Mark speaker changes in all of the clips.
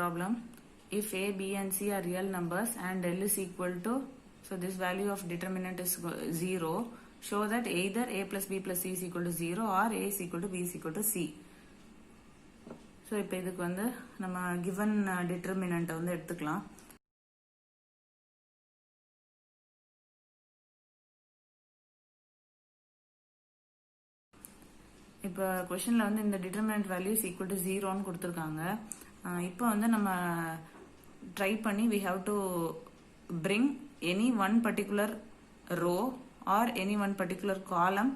Speaker 1: problem. If a, b and c are real numbers and L is equal to, so this value of determinant is 0, show that either a plus b plus c is equal to 0 or a is equal to b is equal to c. So இப்போ இதுக்கு வந்து நம்ம given determinant வந்து எடுத்துக்கலாம். இப்போ क्वेश्चनல வந்து இந்த determinant value is equal to 0 ன்னு கொடுத்திருக்காங்க. இப்போ வந்து நம்ம ட்ரை பண்ணி we have to bring any one particular row or any one particular column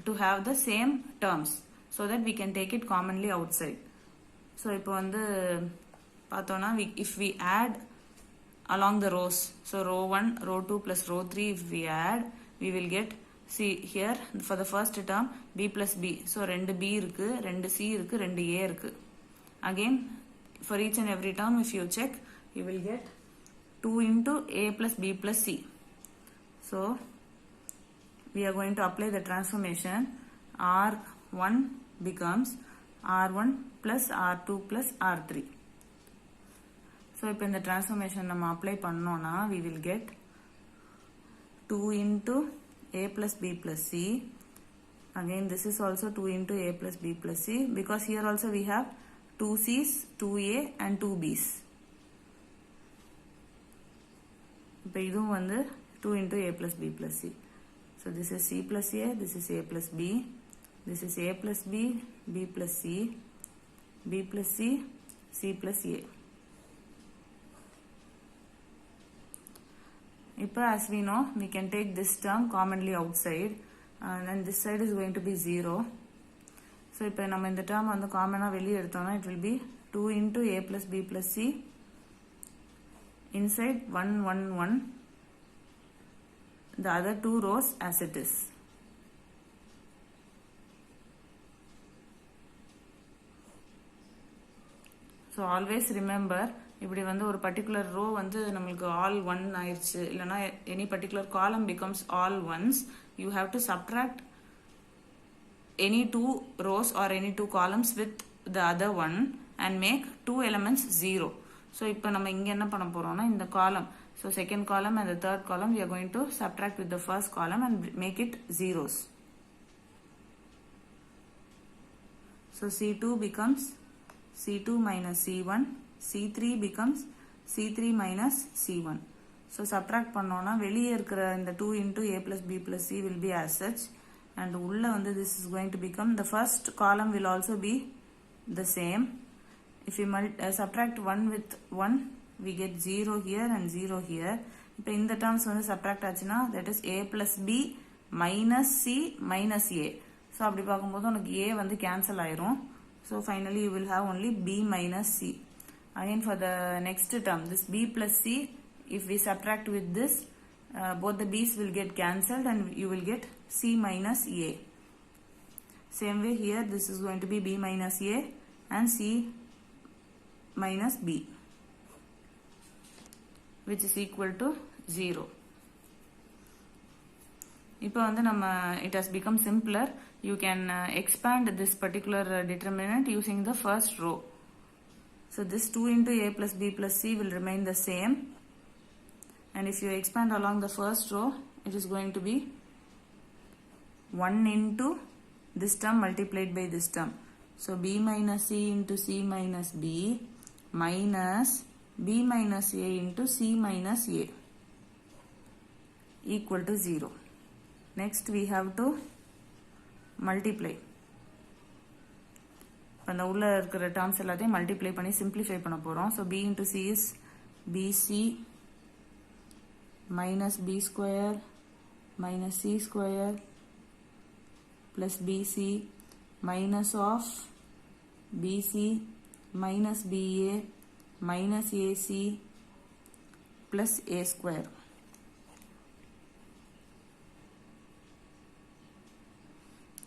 Speaker 1: to have the same terms so that we can take it commonly outside. So இப்போ வந்து பார்த்தோம்னா if we add along the rows, so row 1, row 2 plus row 3, if we add, we will get, see here for the first term b plus b, so 2 b இருக்கு, 2 c இருக்கு, 2 a இருக்கு. Again for each and every term if you check, you will get 2 into a plus b plus c. So we are going to apply the transformation. R1 becomes R1 plus R2 plus R3. So இப்போ இந்த transformation நம்ம apply பண்ணோம்னா we will get 2 into a plus b plus c. Again this is also 2 into a plus b plus c, because here also we have 2 c's, 2a and 2 b's. இப்போ இதுவும் வந்து 2 into a plus b plus c. So this is c plus a, this is a plus b, this is a plus b, b plus c, b plus c, c plus a. இப்போ as we know, we can take this term commonly outside and then this side is going to be 0. So இப்போ நம்ம இந்த term வந்து காமனா வெளியே எடுத்தோம்னா it will be 2 into a plus b plus c inside 1 1 1, the other two rows as it is. So always remember, இப்படி வந்து ஒரு particular row வந்து நமக்கு all 1 ஆயிடுச்சு, இல்லனா any particular column becomes all ones, you have to subtract any two rows or any two columns with the other one and make two elements 0. So இப்போ நம்ம இங்க என்ன பண்ண போறோம்னா இந்த column, so second column and the third column we are going to subtract with the first column and make it zeros. So C2 becomes C2 minus C1, C3 becomes C3 minus C1. So subtract பண்ணோம்னா வெளியே இருக்கிற இந்த 2 into a plus b plus c will be as such, and உள்ள வந்து this is going to become, the first column will also be the same. If we subtract 1 with 1, we get 0 here and 0 here. இப்போ இந்த terms வந்து subtract ஆச்சுன்னா that is a plus b minus c minus a. So அப்படி பார்க்கும்போது உனக்கு a வந்து cancel ஆயிரும். So finally you will have only b minus c. Again for the next term, this b plus c, if we subtract with this, both the b's will get cancelled and you will get c minus a. Same way here, this is going to be b minus a and c minus b, which is equal to 0. இப்போ வந்து நம்ம it has become simpler. You can expand this particular determinant using the first row. So this 2 into a plus b plus c will remain the same, and if you expand along the first row, it is going to be 1 into this term multiplied by this term. So b minus c into c minus b minus b minus a into c minus a equal to 0. Next we have to multiply. அந்த உள்ள இருக்கிற terms எல்லாத்தையும் multiply பண்ணி simplify பண்ண போறோம். So b into c is bc minus b square minus c square plus bc minus of bc minus ba minus ac plus a square.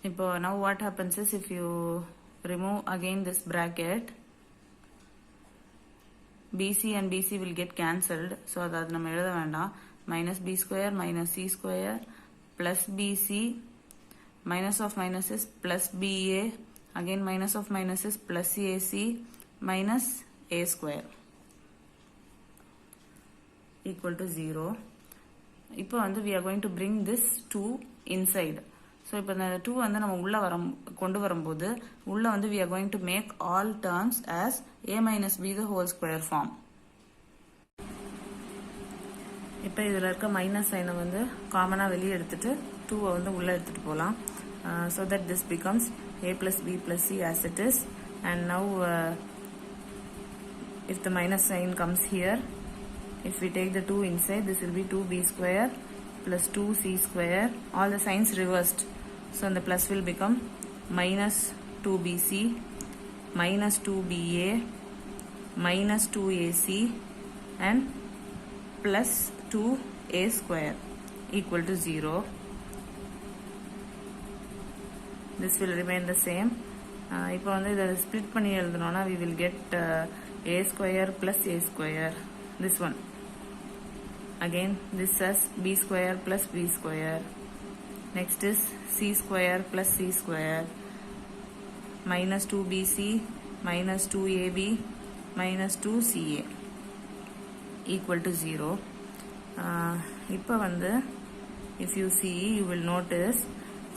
Speaker 1: இப்போ now what happens is, if you remove again this bracket, bc and bc will get cancelled, so அது நம்ம எழுத வேண்டாம். minus b square minus c square plus bc minus of minus is plus ba, again minus of minus is plus ac minus a square equal to 0. இப்போ வந்து we are going to bring this 2 inside. So இப்போ இந்த 2 வந்து நம்ம உள்ள கொண்டு வரும்போது உள்ள வந்து we are going to make all terms as a minus b the whole square form. இப்போ இதில் இருக்க மைனஸ் சைனை வந்து காமனாக வெளியே எடுத்துட்டு 2 வந்து உள்ளே எடுத்துட்டு போகலாம். So that this becomes a plus b plus c as it is. And now if the minus sign comes here, if we take the 2 inside, this will be 2b square plus 2c square, all the signs reversed. So the plus will become minus 2bc minus 2ba minus 2ac and plus 2a square equal to 0. This will remain the same. இப்போ வந்து இதை split பண்ணி எழுதணும்னா we will get a square plus a square, this one. Again this as b square plus b square. Next is c square plus c square minus 2bc minus 2ab minus 2ca equal to 0. இப்போ வந்து if you see, you will notice,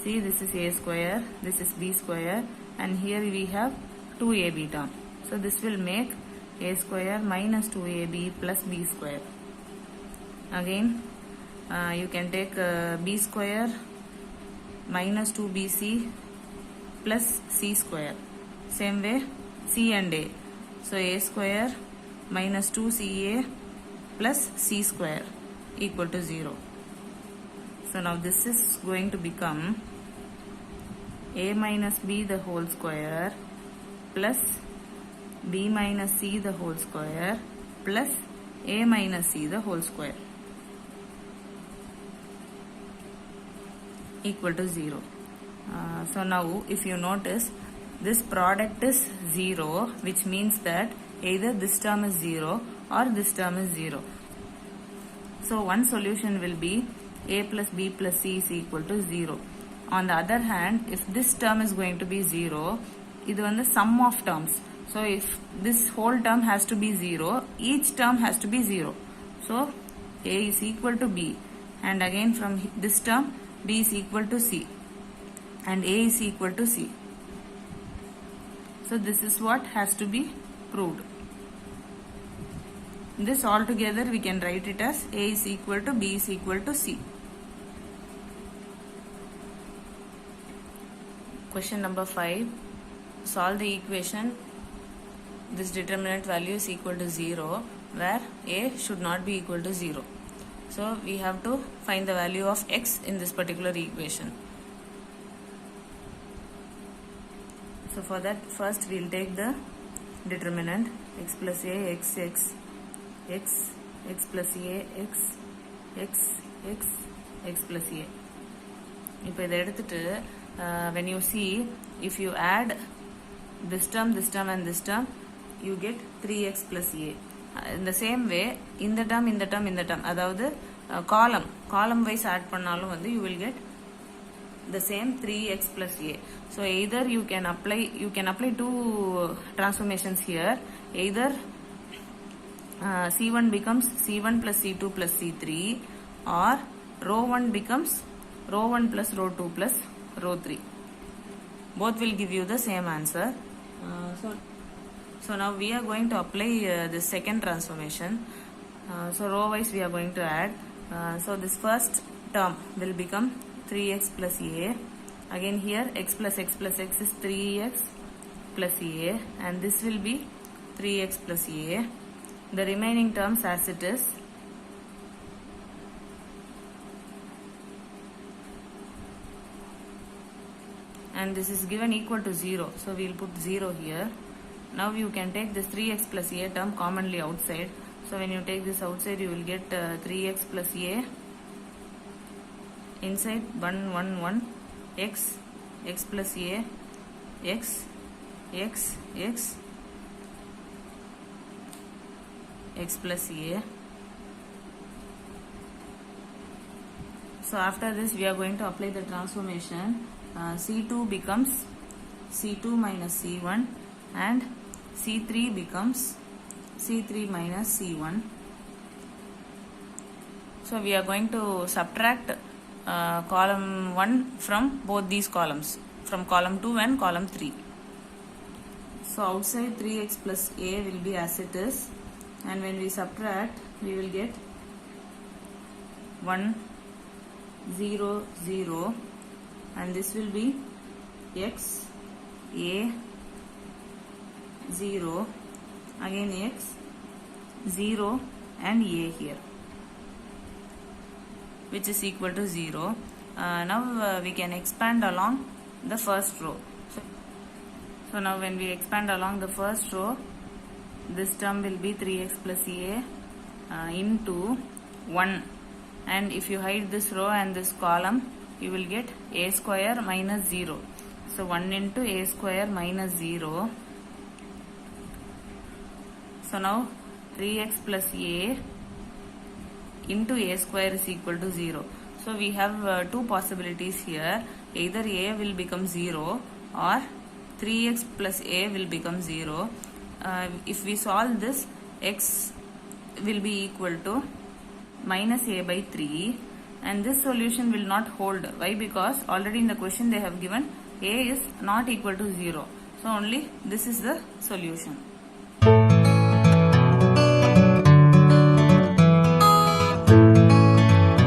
Speaker 1: see this is a square, this is b square, and here we have 2ab term. So this will make a square minus 2ab plus b square. Again you can take b square minus 2bc plus c square. Same way c and a. So a square minus 2ca plus c square equal to 0. So now this is going to become a minus b the whole square plus b minus c the whole square plus a minus c the whole square equal to 0. So now if you notice, this product is 0, which means that either this term is 0 or this term is 0. So one solution will be a plus b plus c is equal to 0. On the other hand, if this term is going to be 0, இது வந்து sum of terms. So if this whole term has to be 0, each term has to be 0. So a is equal to b, and again from this term b is equal to c and a is equal to c. So this is what has to be proved. This all together we can write it as a is equal to b is equal to c. Question number 5. Solve the equation this determinant value is equal to 0 where a should not be equal to 0. So we have to find the value of x in this particular equation. So for that, first we will take the determinant x plus a x x x x plus a x x x x plus a. இப்போ இதை எடுத்துட்டு when you see, if you add this term and this term, you get 3x plus a. In the same way, in the term அதாவது column wise add பண்ணாலும் வந்து you will get the same 3x plus a. So either you can apply two transformations here. Either c1 becomes c1 plus c2 plus c3, or row 1 becomes row 1 plus row 2 plus row 3. Both will give you the same answer. So now we are going to apply the second transformation. So row wise we are going to add. So this first term will become 3x plus a. Again here x plus x is 3x plus a, and this will be 3x plus a. The remaining terms as it is. And this is given equal to 0, so we will put 0 here. Now you can take this 3x plus a term commonly outside. So when you take this outside, you will get 3x plus a. Inside 1 x x plus a x x x x plus a. So after this we are going to apply the transformation. C2 becomes C2 minus C1 and C3 becomes C3 minus C1. So we are going to subtract column 1 from both these columns, from column 2 and column 3. So outside 3x plus a will be as it is, and when we subtract we will get 1 0 0, and this will be x a 0, again x 0 and a here, which is equal to 0. Now we can expand along the first row. So now when we expand along the first row, this term will be 3x plus a into 1, and if you hide this row and this column, you will get a square minus 0. So 1 into a square minus 0. So now 3x plus a into a square is equal to 0. So we have two possibilities here. Either a will become 0 or 3x plus a will become 0. If we solve this, x will be equal to minus a by 3, and this solution will not hold. Why? Because already in the question they have given a is not equal to 0. So only this is the solution.